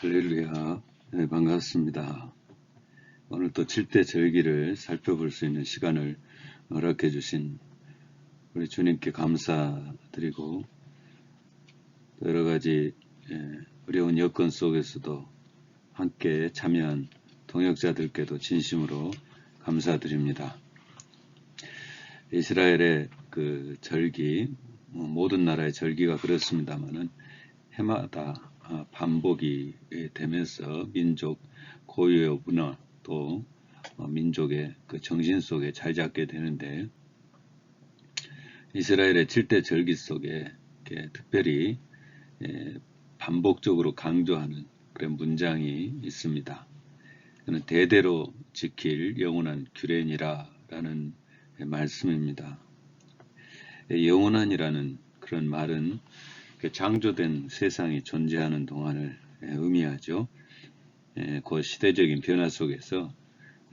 할렐루야. 네, 반갑습니다. 오늘 또 7대 절기를 살펴볼 수 있는 시간을 허락해 주신 우리 주님께 감사드리고, 또 여러 가지 어려운 여건 속에서도 함께 참여한 동역자들께도 진심으로 감사드립니다. 이스라엘의 그 절기, 모든 나라의 절기가 그렇습니다만은 해마다 반복이 되면서 민족 고유의 문화 또 민족의 그 정신 속에 자리 잡게 되는데, 이스라엘의 7대 절기 속에 특별히 반복적으로 강조하는 그런 문장이 있습니다. 그는 대대로 지킬 영원한 규례니라라는 말씀입니다. 영원한이라는 그런 말은 창조된 세상이 존재하는 동안을 의미하죠. 그 시대적인 변화 속에서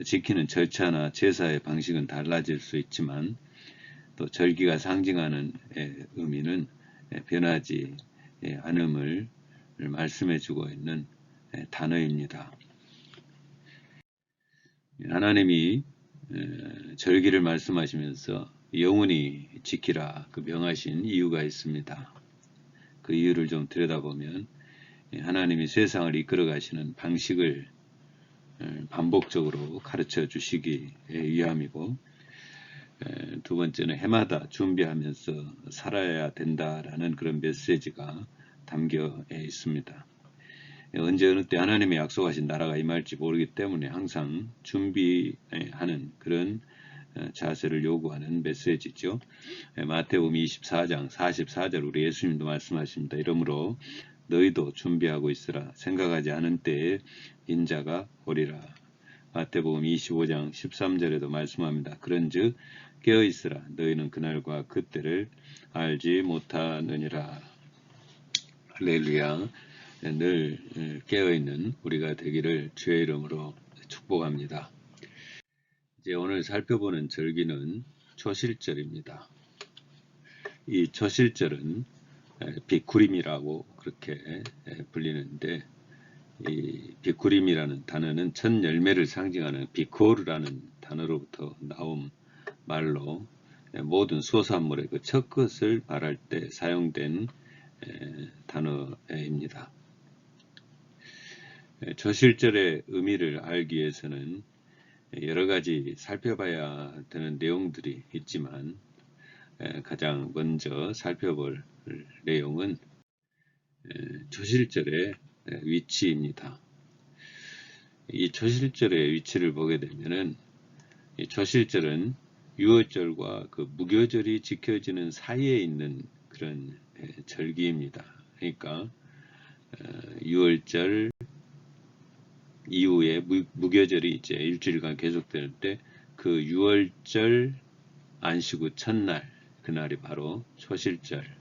지키는 절차나 제사의 방식은 달라질 수 있지만, 또 절기가 상징하는 의미는 변하지 않음을 말씀해주고 있는 단어입니다. 하나님이 절기를 말씀하시면서 영원히 지키라 그 명하신 이유가 있습니다. 그 이유를 좀 들여다보면, 하나님이 세상을 이끌어 가시는 방식을 반복적으로 가르쳐 주시기 위함이고, 두 번째는 해마다 준비하면서 살아야 된다라는 그런 메시지가 담겨 있습니다. 언제 어느 때 하나님이 약속하신 나라가 임할지 모르기 때문에 항상 준비하는 그런 자세를 요구하는 메시지죠. 마태복음 24장 44절 우리 예수님도 말씀하십니다. 이러므로 너희도 준비하고 있으라. 생각하지 않은 때에 인자가 오리라. 마태복음 25장 13절에도 말씀합니다. 그런즉 깨어있으라. 너희는 그날과 그때를 알지 못하느니라. 할렐루야. 늘 깨어있는 우리가 되기를 주의 이름으로 축복합니다. 이제 오늘 살펴보는 절기는 초실절입니다. 이 초실절은 비쿠림이라고 그렇게 불리는데, 이 비쿠림이라는 단어는 첫 열매를 상징하는 비코르라는 단어로부터 나온 말로, 모든 수산물의 그 첫 것을 말할 때 사용된 단어입니다. 초실절의 의미를 알기 위해서는 여러 가지 살펴봐야 되는 내용들이 있지만, 가장 먼저 살펴볼 내용은 초실절의 위치입니다. 이 초실절의 위치를 보게 되면은, 이 초실절은 유월절과 그 무교절이 지켜지는 사이에 있는 그런 절기입니다. 그러니까 유월절 이후에 무교절이 이제 일주일간 계속될 때, 그 유월절 안식 후 첫날, 그날이 바로 초실절입니다.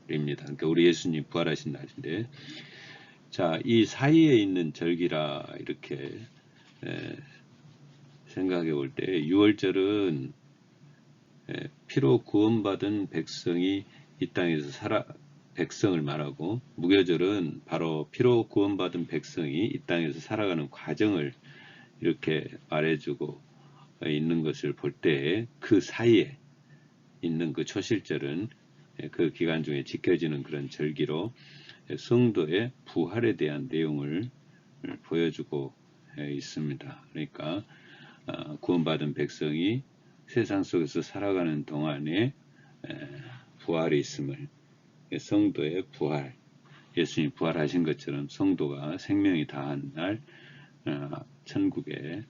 그러니까 우리 예수님 부활하신 날인데, 자, 이 사이에 있는 절기라 이렇게 생각해 볼 때, 유월절은 피로 구원받은 백성이 이 땅에서 백성을 말하고, 무교절은 바로 피로 구원받은 백성이 이 땅에서 살아가는 과정을 이렇게 말해주고 있는 것을 볼 때, 그 사이에 있는 그 초실절은 그 기간 중에 지켜지는 그런 절기로 성도의 부활에 대한 내용을 보여주고 있습니다. 그러니까 구원받은 백성이 세상 속에서 살아가는 동안에 부활이 있음을, 성도의 부활, 예수님이 부활하신 것처럼 성도가 생명이 다한 날 천국에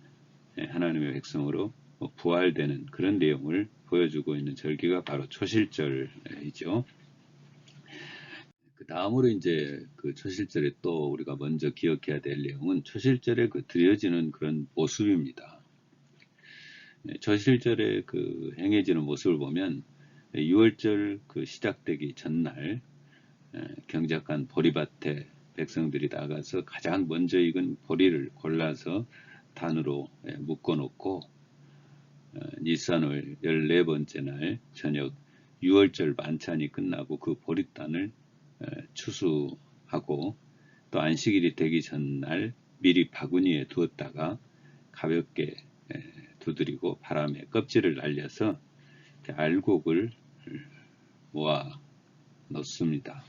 하나님의 백성으로 부활되는 그런 내용을 보여주고 있는 절기가 바로 초실절이죠. 그 다음으로 이제 그 초실절에 또 우리가 먼저 기억해야 될 내용은 초실절에 그 드려지는 그런 모습입니다. 초실절에 그 행해지는 모습을 보면, 유월절 그 시작되기 전날 경작한 보리밭에 백성들이 나가서 가장 먼저 익은 보리를 골라서 단으로 묶어 놓고, 니산월 14번째 날 저녁 유월절 만찬이 끝나고 그 보리단을 추수하고 또 안식일이 되기 전날 미리 바구니에 두었다가 가볍게 두드리고 바람에 껍질을 날려서 알곡을 모아 넣습니다.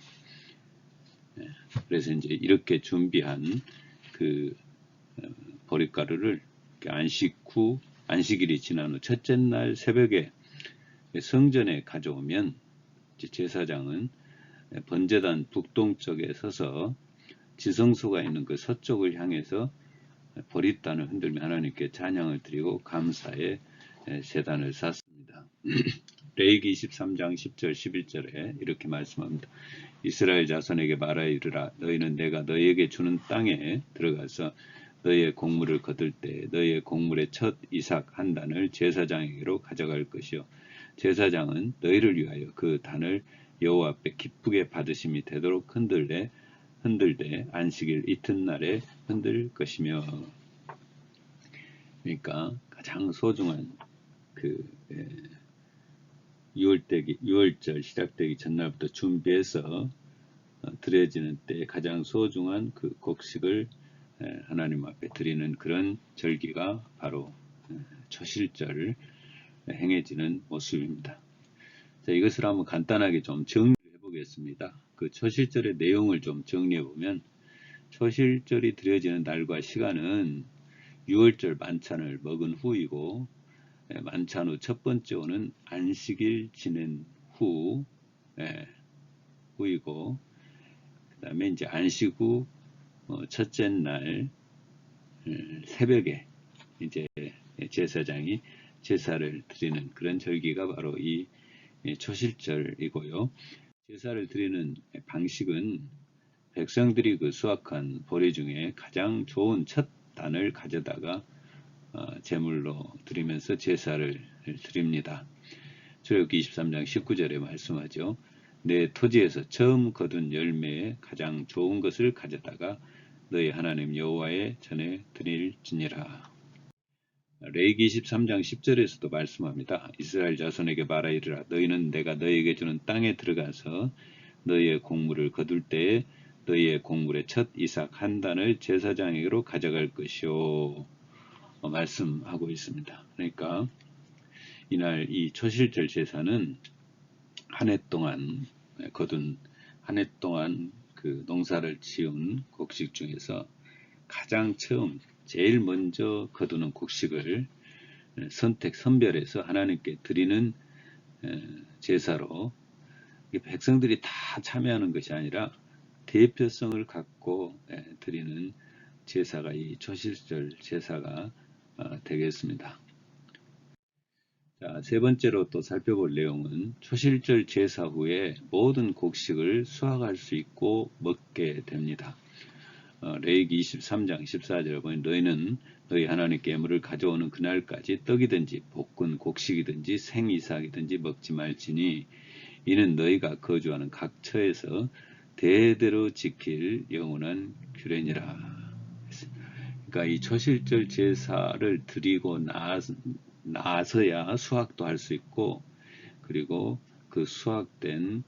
그래서 이제 이렇게 준비한 그 보릿가루를 안식일이 지난 후 첫째 날 새벽에 성전에 가져오면 제사장은 번제단 북동쪽에 서서 지성소가 있는 그 서쪽을 향해서 보릿단을 흔들며 하나님께 찬양을 드리고 감사의 제단을 쌓습니다. 레위기 23장 10절 11절에 이렇게 말씀합니다. 이스라엘 자손에게 말하여 이르라. 너희는 내가 너희에게 주는 땅에 들어가서 너희의 곡물을 거둘 때 너희의 곡물의 첫 이삭 한 단을 제사장에게로 가져갈 것이요 제사장은 너희를 위하여 그 단을 여호와 앞에 기쁘게 받으심이 되도록 흔들되 안식일 이튿날에 흔들 것이며. 그러니까 가장 소중한 그 6월절 시작되기 전날부터 준비해서 드려지는 때 가장 소중한 그 곡식을 하나님 앞에 드리는 그런 절기가 바로 초실절 행해지는 모습입니다. 자, 이것을 한번 간단하게 좀 정리해 보겠습니다. 그 초실절의 내용을 좀 정리해 보면 초실절이 드려지는 날과 시간은 6월절 만찬을 먹은 후이고 만찬 후 첫 번째 오는 안식일 지낸 후이고 그 다음에 이제 안식 후 첫째 날 새벽에 이제 제사장이 제사를 드리는 그런 절기가 바로 이 초실절이고요. 제사를 드리는 방식은 백성들이 그 수확한 보리 중에 가장 좋은 첫 단을 가져다가 제물로 드리면서 제사를 드립니다. 출애굽기 23장 19절에 말씀하죠. 내 토지에서 처음 거둔 열매에 가장 좋은 것을 가져다가 너희 하나님 여호와의 전에 드릴지니라. 레위기 23장 10절에서도 말씀합니다. 이스라엘 자손에게 말하 이르라. 너희는 내가 너희에게 주는 땅에 들어가서 너희의 곡물을 거둘 때에 너희의 곡물의 첫 이삭 한 단을 제사장에게로 가져갈 것이요 말씀하고 있습니다. 그러니까 이날 이 초실절 제사는 한 해 동안 거둔 한 해 동안 그 농사를 지은 곡식 중에서 가장 처음 제일 먼저 거두는 곡식을 선별해서 하나님께 드리는 제사로 백성들이 다 참여하는 것이 아니라 대표성을 갖고 드리는 제사가 이 초실절 제사가 되겠습니다. 자, 세 번째로 또 살펴볼 내용은 초실절 제사 후에 모든 곡식을 수확할 수 있고 먹게 됩니다. 레위기 23장 14절에 보면 너희는 너희 하나님께 예물을 가져오는 그날까지 떡이든지 볶은 곡식이든지 생이삭이든지 먹지 말지니 이는 너희가 거주하는 각 처에서 대대로 지킬 영원한 규례니라. 그러니까 이 초실절 제사를 드리고 나서야 수확도 할 수 있고 그리고 그 수확된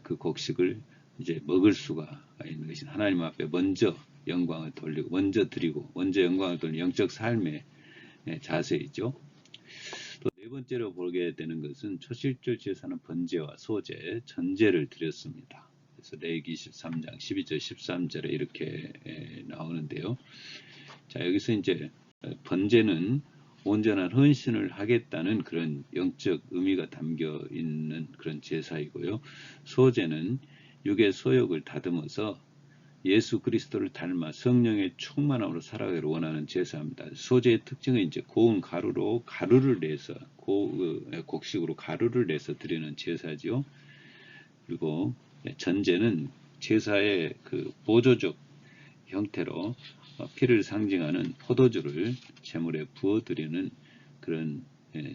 그 곡식을 이제 먹을 수가 있는 것이 하나님 앞에 먼저 영광을 돌리고 먼저 드리고 먼저 영광을 돌리는 영적 삶의 자세이죠. 또 네 번째로 보게 되는 것은 초실절 제사는 번제와 소제, 전제를 드렸습니다. 그래서 레위기 23장 12절 13절에 이렇게 나오는데요. 자, 여기서 이제 번제는 온전한 헌신을 하겠다는 그런 영적 의미가 담겨 있는 그런 제사이고요. 소제는 육의 소욕을 다듬어서 예수 그리스도를 닮아 성령의 충만함으로 살아가기를 원하는 제사입니다. 소제의 특징은 이제 고운 가루를 내서 곡식으로 가루를 내서 드리는 제사죠. 그리고 전제는 제사의 그 보조적 형태로 피를 상징하는 포도주를 제물에 부어드리는 그런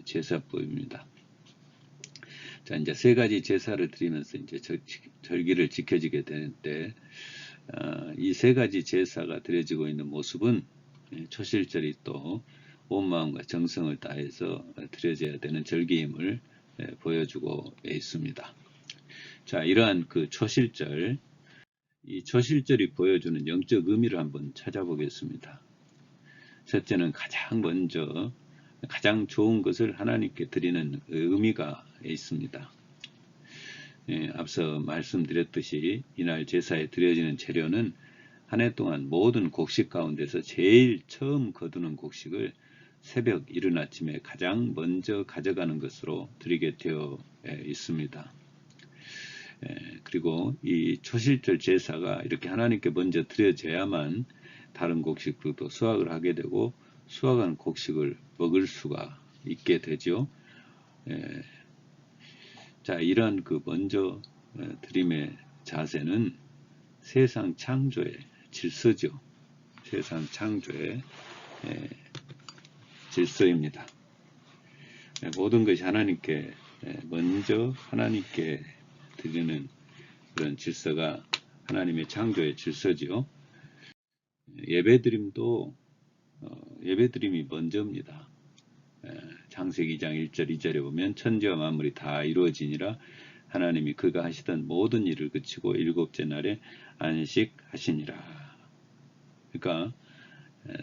제사법입니다. 자, 이제 세 가지 제사를 드리면서 이제 절기를 지켜지게 되는데, 이 세 가지 제사가 드려지고 있는 모습은 초실절이 또 온 마음과 정성을 다해서 드려져야 되는 절기임을 보여주고 있습니다. 자, 이러한 그 초실절, 이 초실절이 보여주는 영적 의미를 한번 찾아보겠습니다. 첫째는 가장 먼저 가장 좋은 것을 하나님께 드리는 의미가 있습니다. 앞서 말씀드렸듯이 이날 제사에 드려지는 재료는 한 해 동안 모든 곡식 가운데서 제일 처음 거두는 곡식을 새벽 이른 아침에 가장 먼저 가져가는 것으로 드리게 되어 있습니다. 그리고 이 초실절 제사가 이렇게 하나님께 먼저 드려져야만 다른 곡식들도 수확을 하게 되고 수확한 곡식을 먹을 수가 있게 되죠. 자, 이런 그 먼저 드림의 자세는 세상 창조의 질서죠. 세상 창조의 질서입니다. 모든 것이 하나님께 먼저 하나님께 드리는 그런 질서가 하나님의 창조의 질서지요. 예배드림도 예배드림이 먼저입니다. 창세기 2장 1절 2절에 보면 천지와 만물이 다 이루어지니라 하나님이 그가 하시던 모든 일을 그치고 일곱째 날에 안식하시니라. 그러니까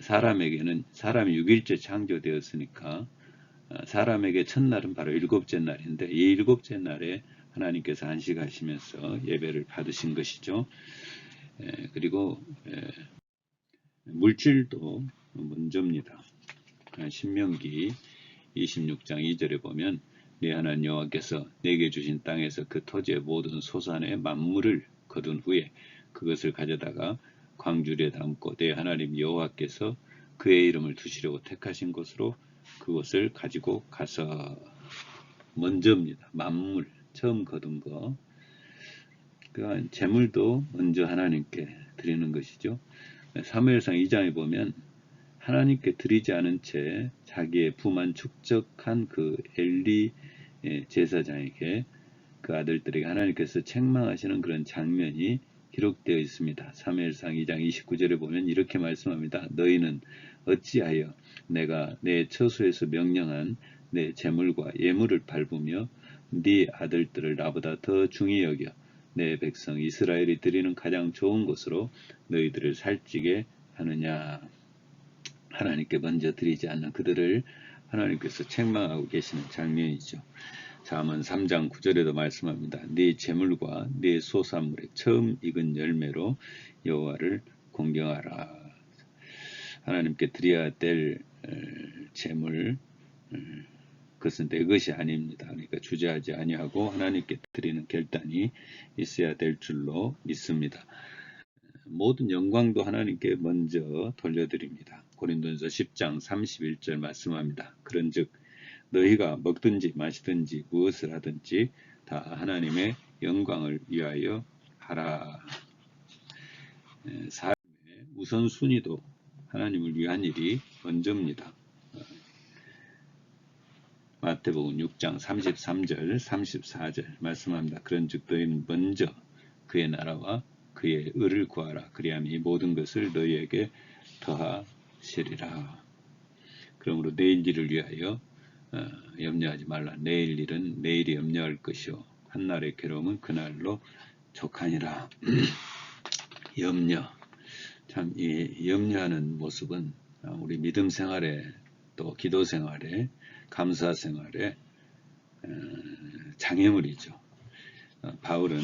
사람에게는 사람이 6일째 창조되었으니까 사람에게 첫날은 바로 일곱째 날인데 이 일곱째 날에 하나님께서 안식하시면서 예배를 받으신 것이죠. 그리고 물질도 먼저입니다. 신명기 26장 2절에 보면 네 하나님 여호와께서 내게 주신 땅에서 그 토지의 모든 소산의 만물을 거둔 후에 그것을 가져다가 광주리에 담고 내 하나님 여호와께서 그의 이름을 두시려고 택하신 곳으로 그것을 가지고 가서 먼저입니다. 만물 처음 거둔 거. 그러니까 재물도 먼저 하나님께 드리는 것이죠. 사무엘상 2장에 보면 하나님께 드리지 않은 채 자기의 부만 축적한 그 엘리 제사장에게 그 아들들에게 하나님께서 책망하시는 그런 장면이 기록되어 있습니다. 사무엘상 2장 29절에 보면 이렇게 말씀합니다. 너희는 어찌하여 내가 내 처소에서 명령한 내 재물과 예물을 밟으며 네 아들들을 나보다 더 중히 여겨 내 백성 이스라엘이 드리는 가장 좋은 것으로 너희들을 살찌게 하느냐. 하나님께 먼저 드리지 않는 그들을 하나님께서 책망하고 계시는 장면이죠. 잠언 3장 9절에도 말씀합니다. 네 재물과 네 소산물의 처음 익은 열매로 여호와를 공경하라. 하나님께 드려야 될 재물 그것은 내 것이 아닙니다. 그러니까 주저하지 아니하고 하나님께 드리는 결단이 있어야 될 줄로 믿습니다. 모든 영광도 하나님께 먼저 돌려드립니다. 고린도전서 10장 31절 말씀합니다. 그런즉 너희가 먹든지 마시든지 무엇을 하든지 다 하나님의 영광을 위하여 하라. 삶의 우선순위도 하나님을 위한 일이 먼저입니다. 마태복음 6장 33절 34절 말씀합니다. 그런즉 너희는 먼저 그의 나라와 그의 의를 구하라. 그리하면 이 모든 것을 너희에게 더하시리라. 그러므로 내일 일을 위하여 염려하지 말라. 내일 일은 내일이 염려할 것이요 한날의 괴로움은 그날로 족하니라. 염려. 참 이 염려하는 모습은 우리 믿음 생활에 또 기도 생활에 감사 생활에 장애물이죠. 바울은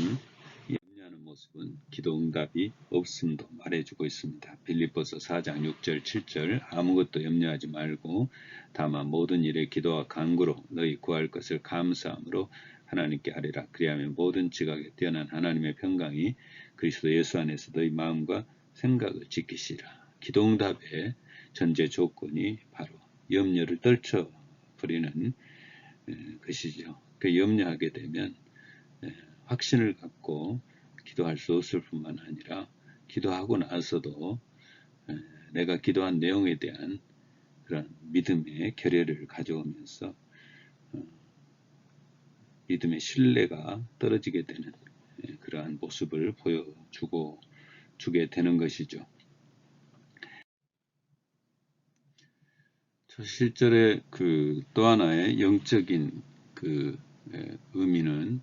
염려하는 모습은 기도 응답이 없음도 말해주고 있습니다. 빌립보서 4장 6절 7절 아무것도 염려하지 말고 다만 모든 일에 기도와 간구로 너희 구할 것을 감사함으로 하나님께 아뢰라. 그리하면 모든 지각에 뛰어난 하나님의 평강이 그리스도 예수 안에서 너희 마음과 생각을 지키시라. 기도 응답의 전제 조건이 바로 염려를 떨쳐버리는 것이죠. 그 염려하게 되면 확신을 갖고 기도할 수 없을 뿐만 아니라 기도하고 나서도 내가 기도한 내용에 대한 그런 믿음의 결여를 가져오면서 믿음의 신뢰가 떨어지게 되는 그러한 모습을 보여주게 되는 것이죠. 실절의 그 또 하나의 영적인 그 의미는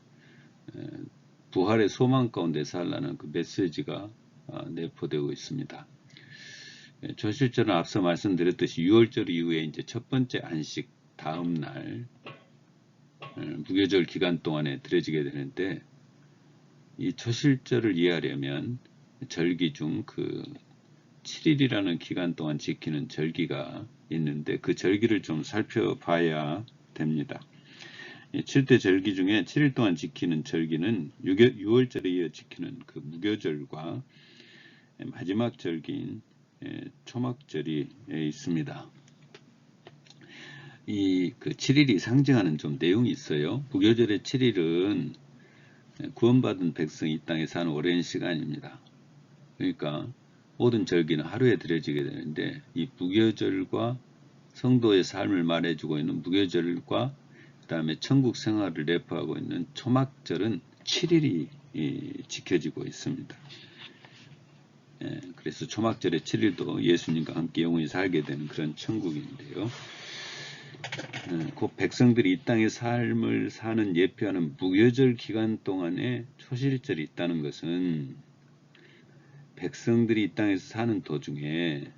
부활의 소망 가운데 살라는 그 메시지가 내포되고 있습니다. 초실절은 앞서 말씀드렸듯이 6월절 이후에 이제 첫 번째 안식 다음 날 무교절 기간 동안에 드려지게 되는데, 이 초실절을 이해하려면 절기 중 그 7일이라는 기간 동안 지키는 절기가 있는데 그 절기를 좀 살펴봐야 됩니다. 7대 절기 중에 7일 동안 지키는 절기는 6월절에 이어 지키는 그 무교절과 마지막 절기인 초막절이 있습니다. 이 그 7일이 상징하는 좀 내용이 있어요. 무교절의 7일은 구원받은 백성이 이 땅에 사는 오랜 시간입니다. 그러니까 모든 절기는 하루에 드려지게 되는데, 이 무교절과 성도의 삶을 말해주고 있는 무교절과 그 다음에 천국 생활을 내포하고 있는 초막절은 7일이 지켜지고 있습니다. 그래서 초막절의 7일도 예수님과 함께 영원히 살게 되는 그런 천국인데요. 곧 백성들이 이 땅의 삶을 사는 예표하는 무교절 기간 동안에 초실절이 있다는 것은 백성들이 이 땅에서 사는 도중에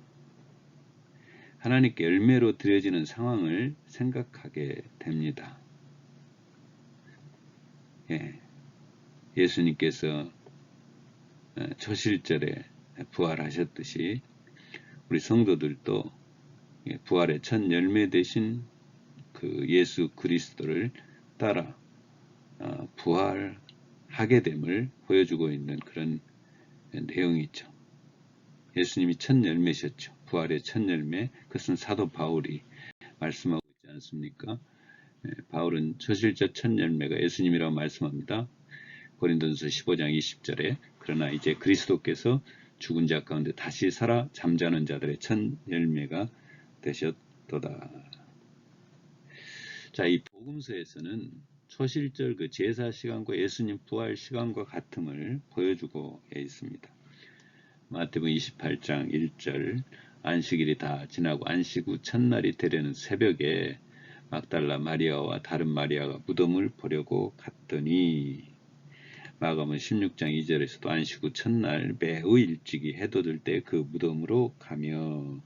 하나님께 열매로 드려지는 상황을 생각하게 됩니다. 예수님께서 초실절에 부활하셨듯이 우리 성도들도 부활의 첫 열매 되신 그 예수 그리스도를 따라 부활하게 됨을 보여주고 있는 그런 내용이 있죠. 예수님이 첫 열매셨죠. 부활의 첫 열매. 그것은 사도 바울이 말씀하고 있지 않습니까? 바울은 초실절 첫 열매가 예수님이라고 말씀합니다. 고린도전서 15장 20절에 그러나 이제 그리스도께서 죽은 자 가운데 다시 살아 잠자는 자들의 첫 열매가 되셨도다. 자, 이 복음서에서는 초실절 그 제사 시간과 예수님 부활 시간과 같음을 보여주고 있습니다. 마태복음 28장 1절 안식일이 다 지나고 안식 후 첫날이 되려는 새벽에 막달라 마리아와 다른 마리아가 무덤을 보려고 갔더니, 마가복음 16장 2절에서도 안식 후 첫날 매우 일찍이 해돋을 때 그 무덤으로 가며,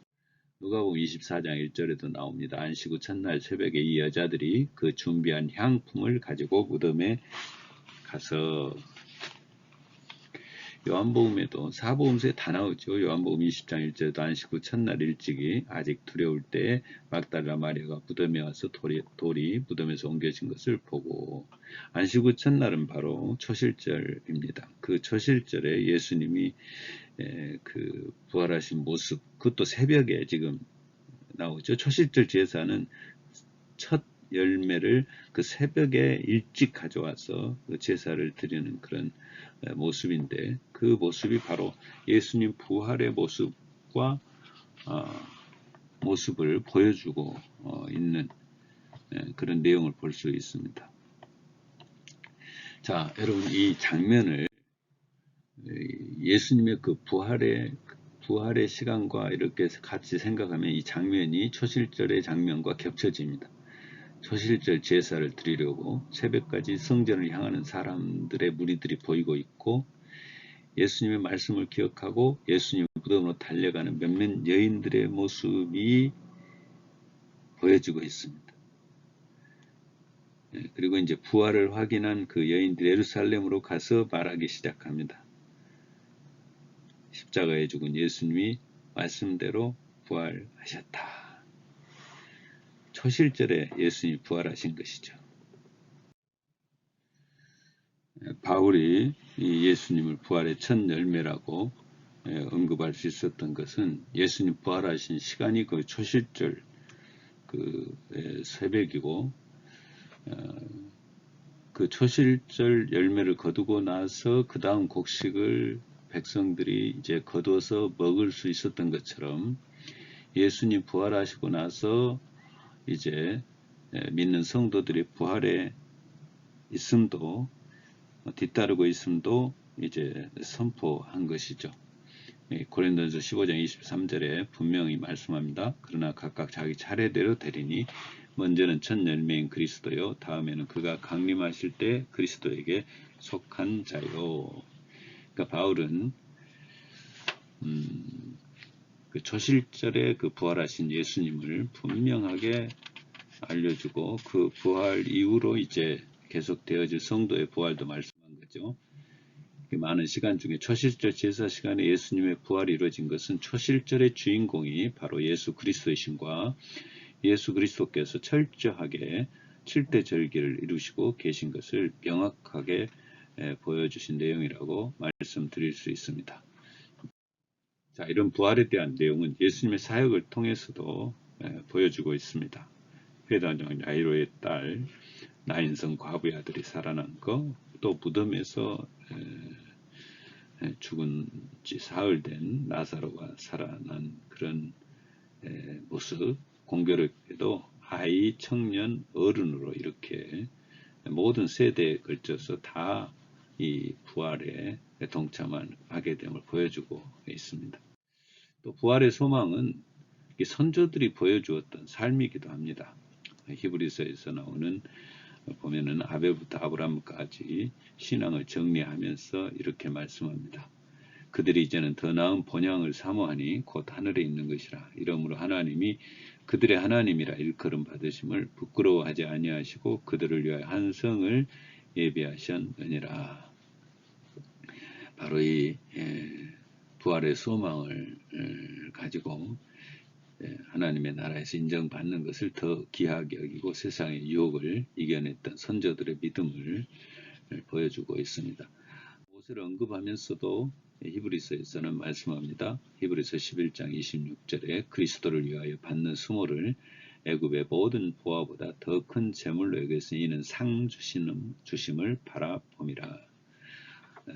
누가복음 24장 1절에도 나옵니다. 안식 후 첫날 새벽에 이 여자들이 그 준비한 향품을 가지고 무덤에 가서, 요한복음에도 사복음서에 다 나오죠. 요한복음 20장 1절에도 안식 후 첫날 일찍이 아직 두려울 때 막달라 마리아가 무덤에 와서 돌이 무덤에서 옮겨진 것을 보고, 안식 후 첫날은 바로 초실절입니다. 그 초실절에 예수님이 그 부활하신 모습, 그것도 새벽에 지금 나오죠. 초실절 제사는 첫 열매를 그 새벽에 일찍 가져와서 그 제사를 드리는 그런 모습인데, 그 모습이 바로 예수님 부활의 모습과 모습을 보여주고 있는 그런 내용을 볼 수 있습니다. 자, 여러분, 이 장면을 예수님의 그 부활의 시간과 이렇게 같이 생각하면 이 장면이 초실절의 장면과 겹쳐집니다. 초실절 제사를 드리려고 새벽까지 성전을 향하는 사람들의 무리들이 보이고 있고, 예수님의 말씀을 기억하고 예수님 무덤으로 달려가는 몇몇 여인들의 모습이 보여지고 있습니다. 그리고 이제 부활을 확인한 그 여인들이 예루살렘으로 가서 말하기 시작합니다. 십자가에 죽은 예수님이 말씀대로 부활하셨다. 초실절에 예수님이 부활하신 것이죠. 바울이 이 예수님을 부활의 첫 열매라고 언급할 수 있었던 것은 예수님 부활하신 시간이 그 초실절 그 새벽이고, 그 초실절 열매를 거두고 나서 그 다음 곡식을 백성들이 이제 거두어서 먹을 수 있었던 것처럼, 예수님 부활하시고 나서 이제 믿는 성도들이 부활에 있음도 뒤따르고 있음도 이제 선포한 것이죠. 고린도전서 15장 23절에 분명히 말씀합니다. 그러나 각각 자기 차례대로 되리니 먼저는 첫 열매인 그리스도요, 다음에는 그가 강림하실 때 그리스도에게 속한 자요. 그러니까 바울은 그 초실절에 그 부활하신 예수님을 분명하게 알려주고 그 부활 이후로 이제 계속되어질 성도의 부활도 말씀한 거죠. 많은 시간 중에 초실절 제사 시간에 예수님의 부활이 이루어진 것은 초실절의 주인공이 바로 예수 그리스도이신과 예수 그리스도께서 철저하게 7대 절기를 이루시고 계신 것을 명확하게 보여주신 내용이라고 말씀드릴 수 있습니다. 자, 이런 부활에 대한 내용은 예수님의 사역을 통해서도 보여주고 있습니다. 회당장 야이로의 딸, 나인성 과부의 아들이 살아난 거, 또 무덤에서 죽은 지 사흘 된 나사로가 살아난 그런 모습, 공교롭게도 아이, 청년, 어른으로 이렇게 모든 세대에 걸쳐서 다 이 부활에 동참하게 됨을 보여주고 있습니다. 또 부활의 소망은 선조들이 보여주었던 삶이기도 합니다. 히브리서에서 나오는 보면은 아벨부터 아브라함까지 신앙을 정리하면서 이렇게 말씀합니다. 그들이 이제는 더 나은 본향을 사모하니 곧 하늘에 있는 것이라. 이러므로 하나님이 그들의 하나님이라 일컬음 받으심을 부끄러워하지 아니하시고 그들을 위하여 한 성을 예비하셨느니라. 바로 이 부활의 소망을 가지고 하나님의 나라에서 인정받는 것을 더 귀하게 여기고 세상의 유혹을 이겨냈던 선조들의 믿음을 보여주고 있습니다. 무엇을 언급하면서도 히브리서에서는 말씀합니다. 히브리서 11장 26절에 그리스도를 위하여 받는 수모를 애굽의 모든 보화보다 더 큰 재물로 여겼으니 이는 상 주심을 바라봄이라.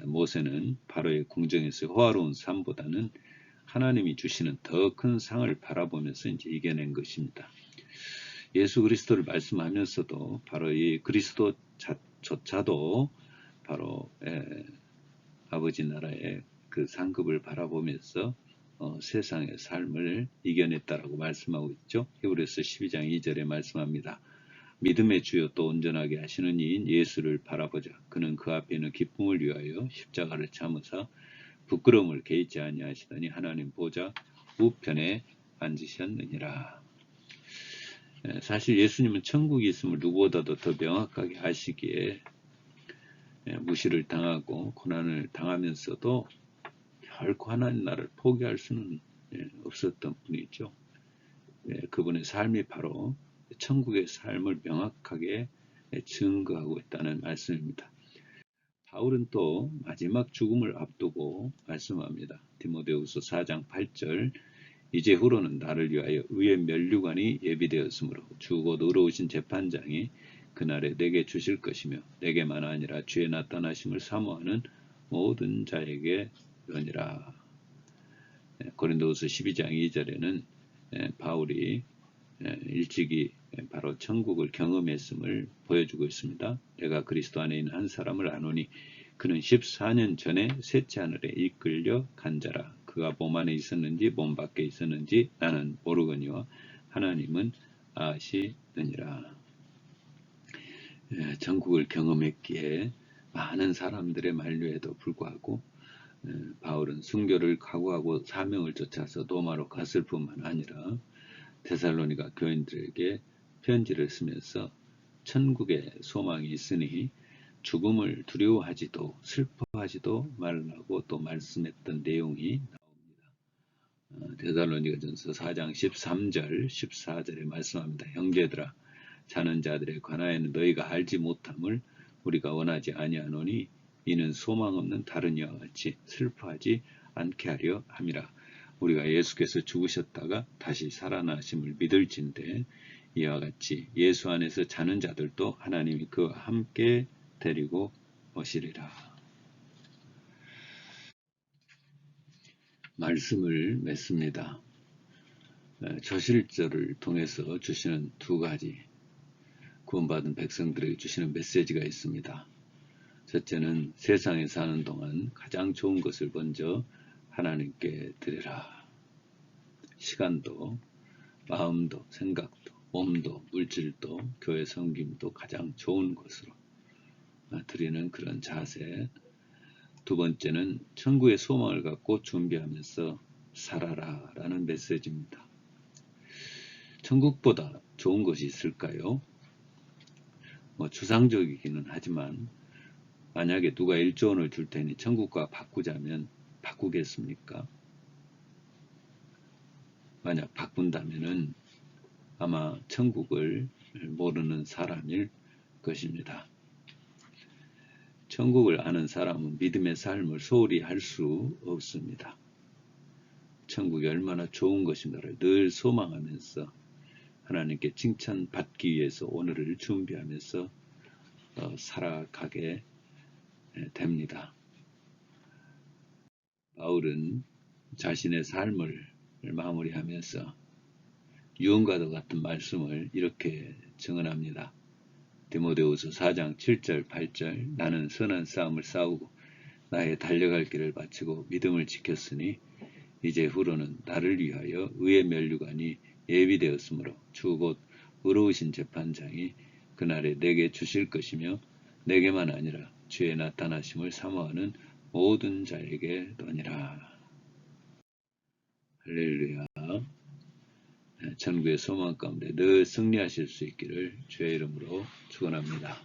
모세는 바로의 궁정에서 호화로운 삶보다는 하나님이 주시는 더 큰 상을 바라보면서 이제 이겨낸 것입니다. 예수 그리스도를 말씀하면서도 바로 이 그리스도조차도 바로 아버지 나라의 그 상급을 바라보면서 세상의 삶을 이겨냈다라고 말씀하고 있죠. 히브리서 12장 2절에 말씀합니다. 믿음의 주요 또 온전하게 하시는 이인 예수를 바라보자. 그는 그 앞에 있는 기쁨을 위하여 십자가를 참으사 부끄러움을 개의치 아니하시더니 하나님 보좌 우편에 앉으셨느니라. 사실 예수님은 천국이 있음을 누구보다도 더 명확하게 아시기에 무시를 당하고 고난을 당하면서도 결코 하나님 나라를 포기할 수는 없었던 분이죠. 그분의 삶이 바로 천국의 삶을 명확하게 증거하고 있다는 말씀입니다. 바울은 또 마지막 죽음을 앞두고 말씀합니다. 디모데후서 4장 8절 이제 후로는 나를 위하여 의의 면류관이 예비되었으므로 주 곧 의로우신 재판장이 그날에 내게 주실 것이며 내게만 아니라 주의 나타나심을 사모하는 모든 자에게 이러니라. 고린도후서 12장 2절에는 바울이 일찍이 바로 천국을 경험했음을 보여주고 있습니다. 내가 그리스도 안에 있는 한 사람을 아노니 그는 14년 전에 셋째 하늘에 이끌려 간 자라. 그가 몸 안에 있었는지 몸 밖에 있었는지 나는 모르거니와 하나님은 아시느니라. 천국을 경험했기에 많은 사람들의 만류에도 불구하고 바울은 순교를 각오하고 사명을 쫓아서 로마로 갔을 뿐만 아니라 데살로니가 교인들에게 편지를 쓰면서 천국의 소망이 있으니 죽음을 두려워하지도 슬퍼하지도 말라고 또 말씀했던 내용이 나옵니다. 데살로니가전서 4장 13절 14절에 말씀합니다. 형제들아 자는 자들에 관하여는 너희가 알지 못함을 우리가 원하지 아니하노니 이는 소망 없는 다른 이와 같이 슬퍼하지 않게 하려 함이라. 우리가 예수께서 죽으셨다가 다시 살아나심을 믿을진대 이와 같이 예수 안에서 자는 자들도 하나님이 그와 함께 데리고 오시리라. 말씀을 맺습니다. 저실절을 통해서 주시는 두 가지 구원받은 백성들에게 주시는 메시지가 있습니다. 첫째는 세상에 사는 동안 가장 좋은 것을 먼저 하나님께 드리라. 시간도, 마음도, 생각도, 몸도 물질도 교회 섬김도 가장 좋은 것으로 드리는 그런 자세. 두 번째는 천국의 소망을 갖고 준비하면서 살아라 라는 메시지입니다. 천국보다 좋은 것이 있을까요? 추상적이기는 하지만 만약에 누가 1조 원을 줄 테니 천국과 바꾸자면 바꾸겠습니까? 만약 바꾼다면은 아마 천국을 모르는 사람일 것입니다. 천국을 아는 사람은 믿음의 삶을 소홀히 할 수 없습니다. 천국이 얼마나 좋은 것인가를 늘 소망하면서 하나님께 칭찬받기 위해서 오늘을 준비하면서 살아가게 됩니다. 바울은 자신의 삶을 마무리하면서 유언과도 같은 말씀을 이렇게 증언합니다. 디모데후서 4장 7절 8절 나는 선한 싸움을 싸우고 나의 달려갈 길을 마치고 믿음을 지켰으니 이제 후로는 나를 위하여 의의 면류관이 예비되었으므로 주 곧 의로우신 재판장이 그날에 내게 주실 것이며 내게만 아니라 주의 나타나심을 사모하는 모든 자에게더니라. 할렐루야. 천국의 소망 가운데 늘 승리하실 수 있기를 주의 이름으로 축원합니다.